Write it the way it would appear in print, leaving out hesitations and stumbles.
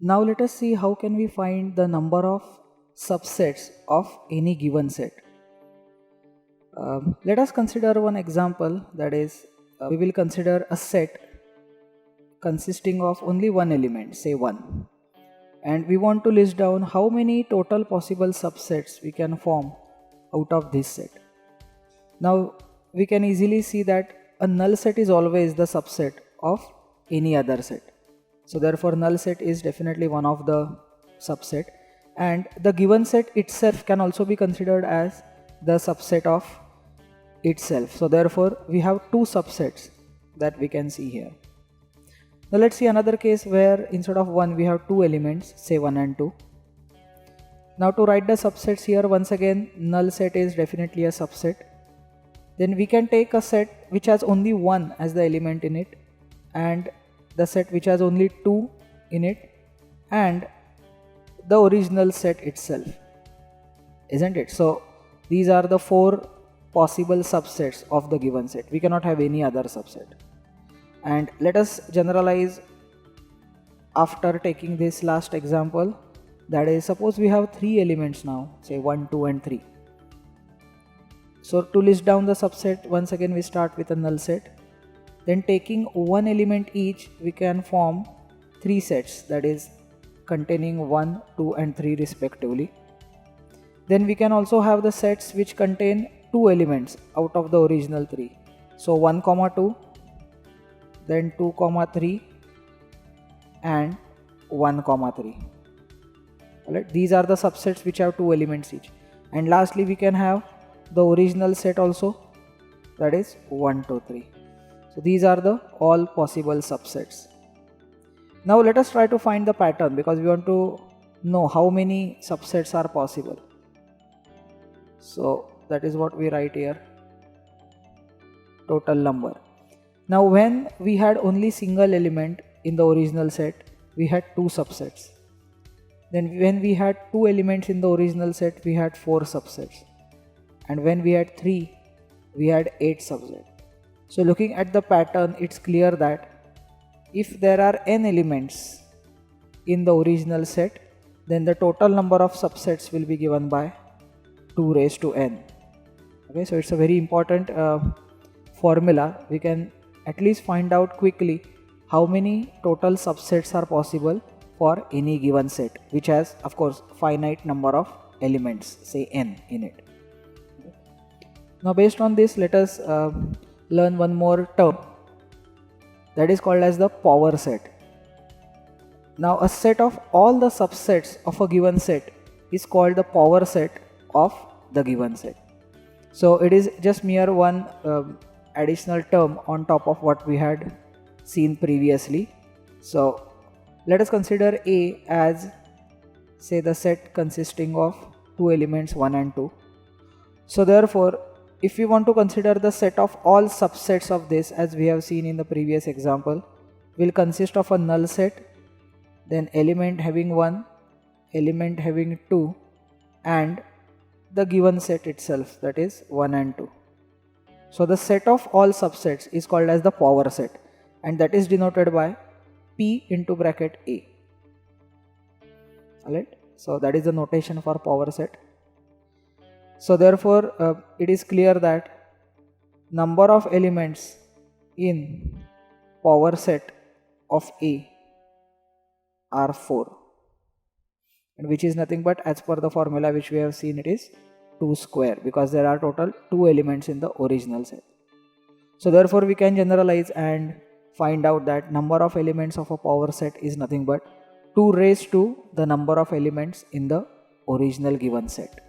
Now let us see how can we find the number of subsets of any given set. Let us consider one example, that is we will consider a set consisting of only one element, say 1, and we want to list down how many total possible subsets we can form out of this set. Now we can easily see that a null set is always the subset of any other set. So therefore null set is definitely one of the subset, and the given set itself can also be considered as the subset of itself. So therefore we have two subsets that we can see here. Now let's see another case where instead of 1 we have two elements, say 1 and 2. Now to write the subsets here, once again null set is definitely a subset. Then we can take a set which has only 1 as the element in it, and the set which has only 2 in it, and the original set itself, isn't it? So these are the 4 possible subsets of the given set. We cannot have any other subset. And let us generalize after taking this last example, that is, suppose we have 3 elements now, say 1, 2 and 3. So to list down the subset, once again we start with a null set. Then taking one element each, we can form 3 sets, that is containing 1, 2 and 3 respectively. Then we can also have the sets which contain 2 elements out of the original 3. So 1, 2, then 2, 3 and 1, 3. Alright, these are the subsets which have 2 elements each. And lastly we can have the original set also, that is 1, 2, 3. So these are the all possible subsets. Now let us try to find the pattern, because we want to know how many subsets are possible. So that is what we write here, total number. Now when we had only single element in the original set, we had 2 subsets. Then when we had 2 elements in the original set, we had 4 subsets. And when we had 3, we had 8 subsets. So looking at the pattern, it's clear that if there are n elements in the original set, then the total number of subsets will be given by 2 raised to n. Okay, so it's a very important formula. We can at least find out quickly how many total subsets are possible for any given set, which has of course finite number of elements, say n in it. Now based on this, let us learn one more term, that is called as the power set. Now a set of all the subsets of a given set is called the power set of the given set. So it is just mere one additional term on top of what we had seen previously. So let us consider A as, say, the set consisting of 2 elements 1 and 2. So therefore if we want to consider the set of all subsets of this, as we have seen in the previous example, will consist of a null set, then element having 1, element having 2, and the given set itself, that is 1 and 2. So the set of all subsets is called as the power set, and that is denoted by P into bracket A. Alright, so that is the notation for power set. So therefore it is clear that number of elements in power set of A are 4, and which is nothing but, as per the formula which we have seen, it is 2 square, because there are total 2 elements in the original set. So therefore we can generalize and find out that number of elements of a power set is nothing but 2 raised to the number of elements in the original given set.